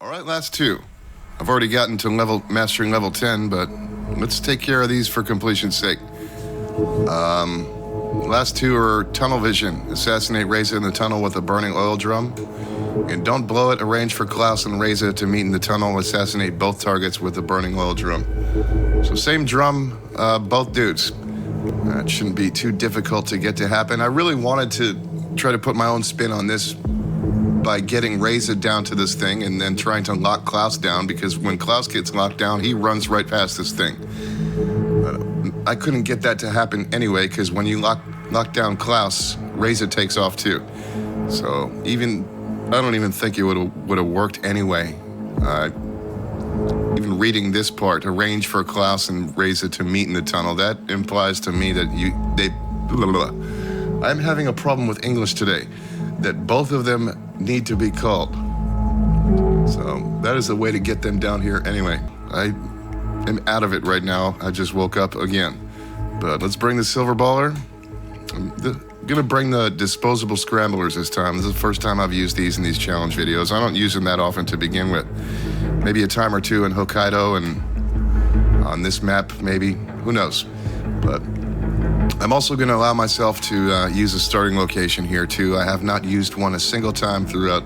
All right, last two. I've already gotten to mastering level 10, but let's take care of these for completion's sake. Last two are tunnel vision. Assassinate Reza in the tunnel with a burning oil drum. And don't blow it. Arrange for Klaus and Reza to meet in the tunnel. Assassinate both targets with a burning oil drum. So same drum, both dudes. It shouldn't be too difficult to get to happen. I really wanted to try to put my own spin on this by getting Reza down to this thing and then trying to lock Klaus down, because when Klaus gets locked down, he runs right past this thing. I couldn't get that to happen anyway, because when you lock down Klaus, Reza takes off too. So I don't even think it would have worked anyway. Even reading this part, arrange for Klaus and Reza to meet in the tunnel, that implies to me that I'm having a problem with English today, that both of them need to be called. So that is the way to get them down here anyway. I am out of it right now. I just woke up again. But let's bring the silver baller. I'm gonna bring the disposable scramblers this time. This is the first time I've used these in these challenge videos. I don't use them that often to begin with. Maybe a time or two in Hokkaido and on this map, maybe, who knows. But I'm also gonna allow myself to use a starting location here too. I have not used one a single time throughout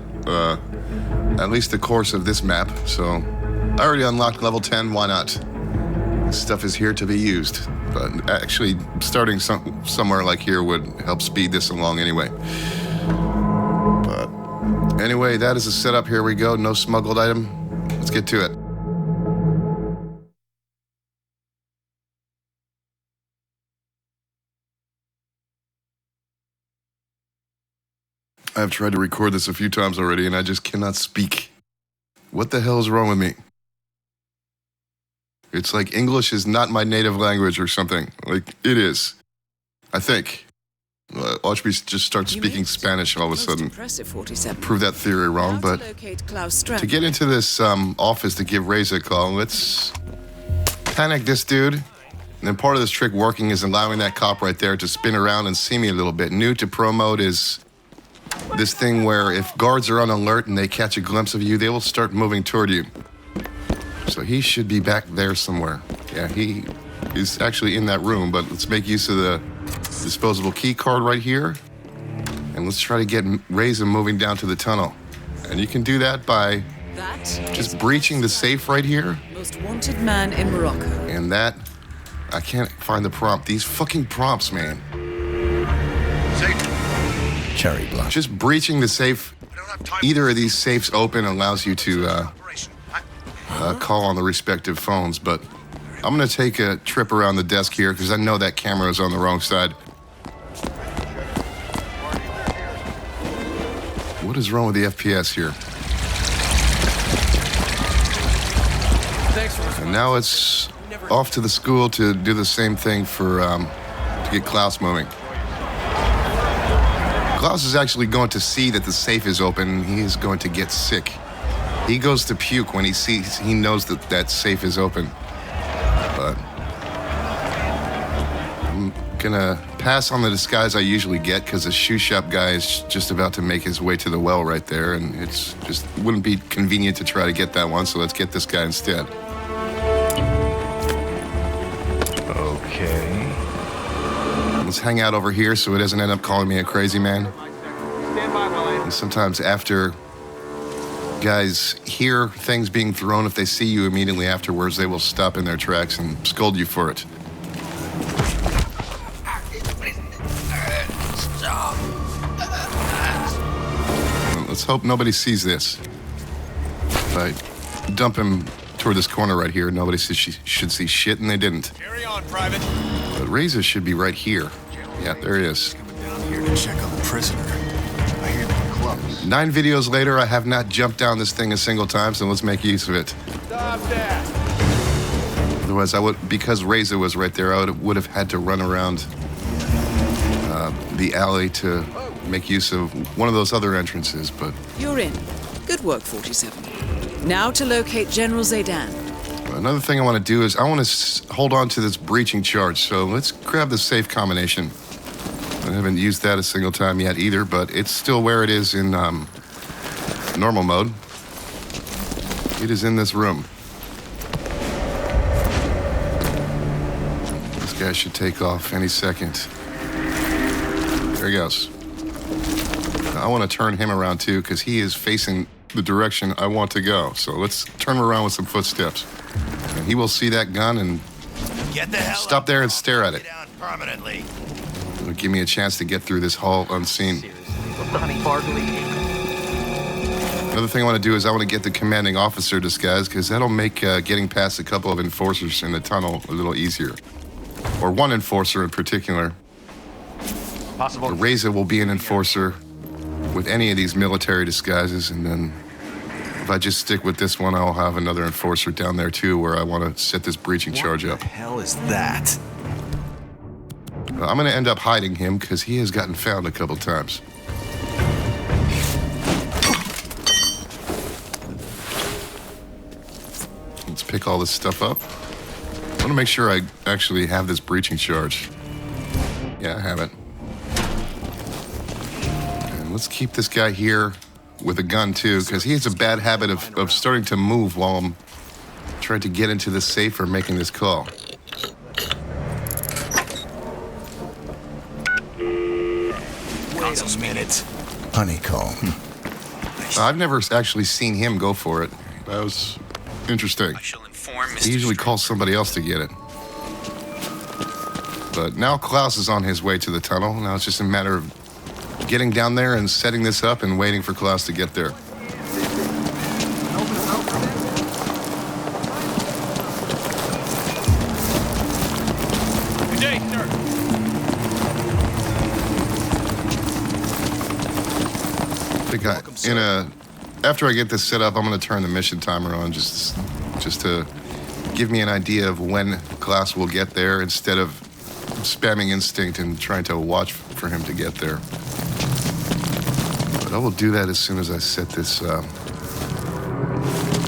at least the course of this map. So I already unlocked level 10, why not? This stuff is here to be used. But actually starting somewhere like here would help speed this along anyway. But anyway, that is the setup. Here we go, no smuggled item. Let's get to it. I've tried to record this a few times already and I just cannot speak. What the hell is wrong with me? It's like English is not my native language or something. Like, it is. I think. Watch me just start speaking Spanish all of a sudden. Prove that theory wrong, but to get into this office to give Reza a call, let's panic this dude. And then part of this trick working is allowing that cop right there to spin around and see me a little bit. New to pro mode is this thing where if guards are on alert and they catch a glimpse of you, they will start moving toward you. So he should be back there somewhere. Yeah, he is actually in that room, but let's make use of the disposable key card right here. And let's try to get Reza moving down to the tunnel. And you can do that by just breaching the safe right here. Most wanted man in Morocco. And that, I can't find the prompt. These fucking prompts, man. Cherry blush. Just breaching the safe, either of these safes open allows you to call on the respective phones, but I'm gonna take a trip around the desk here because I know that camera is on the wrong side. What is wrong with the FPS here? And now it's off to the school to do the same thing for to get Klaus moving. Klaus is actually going to see that the safe is open. He is going to get sick. He goes to puke when he knows that that safe is open. But I'm gonna pass on the disguise I usually get because the shoe shop guy is just about to make his way to the well right there, and it's just wouldn't be convenient to try to get that one, so let's get this guy instead. Okay. Let's hang out over here so he doesn't end up calling me a crazy man. And sometimes after guys hear things being thrown, if they see you immediately afterwards, they will stop in their tracks and scold you for it. Let's hope nobody sees this. If I dump him toward this corner right here, nobody should see shit, and they didn't. Carry on, Private. But Reza should be right here. Yeah, there he is. Coming down here to check on the prisoner. I hear they're close. 9 videos later, I have not jumped down this thing a single time, so let's make use of it. Stop that. Otherwise, because Reza was right there, I would have had to run around the alley to make use of one of those other entrances, but... You're in. Good work, 47. Now to locate General Zaydan. Another thing I want to do is I want to hold on to this breaching charge, so let's grab the safe combination. I haven't used that a single time yet either, but it's still where it is in normal mode. It is in this room. This guy should take off any second. There he goes. Now, I want to turn him around too, because he is facing the direction I want to go. So let's turn him around with some footsteps. And he will see that gun and Get the hell stop up. there and stare at it. Get down permanently. It'll give me a chance to get through this hall unseen. Another thing I want to do is I want to get the commanding officer disguise, because that'll make getting past a couple of enforcers in the tunnel a little easier. Or one enforcer in particular. Possible. Reza will be an enforcer with any of these military disguises, and then if I just stick with this one, I'll have another enforcer down there too, where I want to set this breaching charge up. What the hell is that? I'm going to end up hiding him because he has gotten found a couple times. Let's pick all this stuff up. I want to make sure I actually have this breaching charge. Yeah, I have it. And let's keep this guy here with a gun too, because he has a bad habit of starting to move while I'm trying to get into the safe or making this call. Wait a minute. Honeycomb. I've never actually seen him go for it. That was interesting. I shall inform Mr. He usually Strange. calls somebody else to get it. But now Klaus is on his way to the tunnel. Now it's just a matter of getting down there and setting this up and waiting for Klaus to get there. Good day, sir. After I get this set up, I'm going to turn the mission timer on just to give me an idea of when Klaus will get there instead of spamming instinct and trying to watch for him to get there. But I will do that as soon as I set this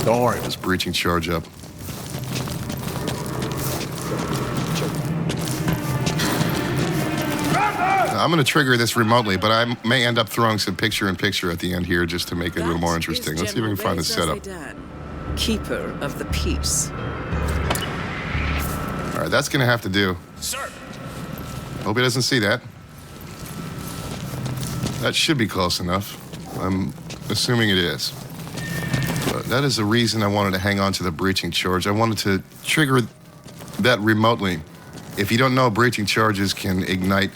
Don't worry. this breaching charge up. I'm going to trigger this remotely, but I may end up throwing some picture-in-picture at the end here just to make it a little more interesting. Let's see if we can find the setup. Keeper of the peace. All right, that's going to have to do. Sir. Hope he doesn't see that. That should be close enough. I'm assuming it is. But that is the reason I wanted to hang on to the breaching charge. I wanted to trigger that remotely. If you don't know, breaching charges can ignite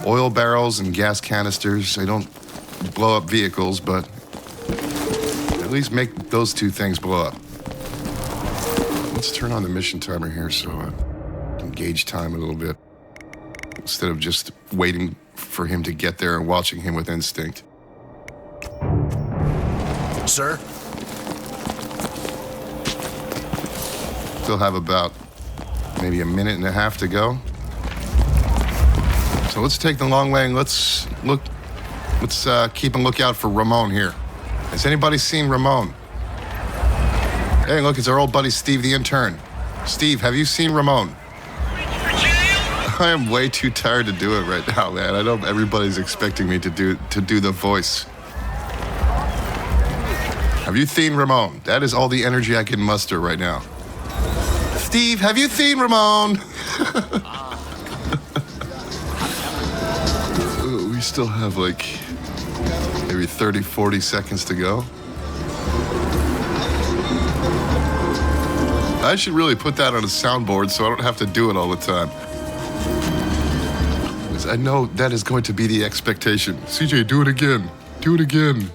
oil barrels and gas canisters. They don't blow up vehicles, but at least make those two things blow up. Let's turn on the mission timer here so I can gauge time a little bit, instead of just waiting for him to get there and watching him with instinct. Sir? Still have about maybe a minute and a half to go. So let's take the long way and let's keep a lookout for Ramon here. Has anybody seen Ramon? Hey, look, it's our old buddy Steve the intern. Steve, have you seen Ramon? I am way too tired to do it right now, man. I know everybody's expecting me to do the voice. Have you seen Ramon? That is all the energy I can muster right now. Steve, have you seen Ramon? We still have like maybe 30, 40 seconds to go. I should really put that on a soundboard so I don't have to do it all the time. Because I know that is going to be the expectation. CJ, do it again. Do it again.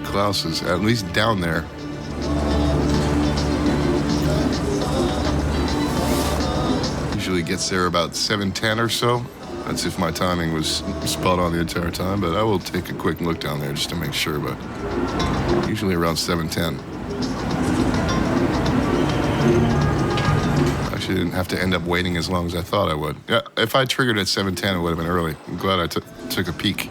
Klaus is at least down there. Usually gets there about 7:10 or so. That's if my timing was spot on the entire time, but I will take a quick look down there just to make sure, but usually around 7:10. Actually didn't have to end up waiting as long as I thought I would. Yeah, if I triggered at 7:10, it would have been early. I'm glad I took a peek.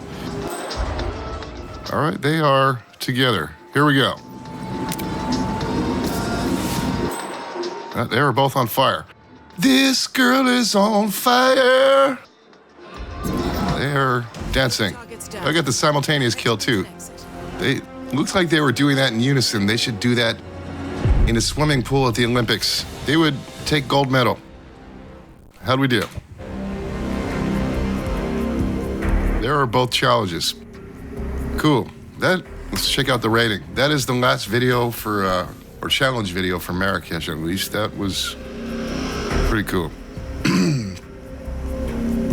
All right, they are together. Here we go. They are both on fire. This girl is on fire. They're dancing. Targets I got the simultaneous kill too. They looks like they were doing that in unison. They should do that in a swimming pool at the Olympics. They would take gold medal. How'd we do? There are both challenges. Cool. Let's check out the rating. That is the last video for, or challenge video for Marrakesh at least. That was pretty cool.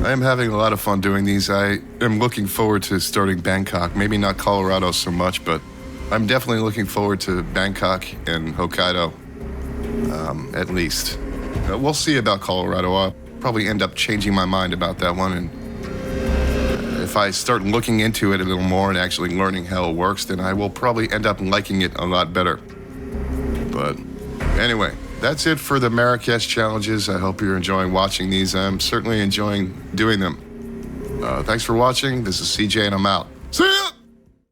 I am having a lot of fun doing these. I am looking forward to starting Bangkok. Maybe not Colorado so much, but I'm definitely looking forward to Bangkok and Hokkaido, at least. We'll see about Colorado. I'll probably end up changing my mind about that one. And if I start looking into it a little more and actually learning how it works, then I will probably end up liking it a lot better. But anyway, that's it for the Marrakesh challenges. I hope you're enjoying watching these. I'm certainly enjoying doing them. Thanks for watching. This is CJ and I'm out. See ya!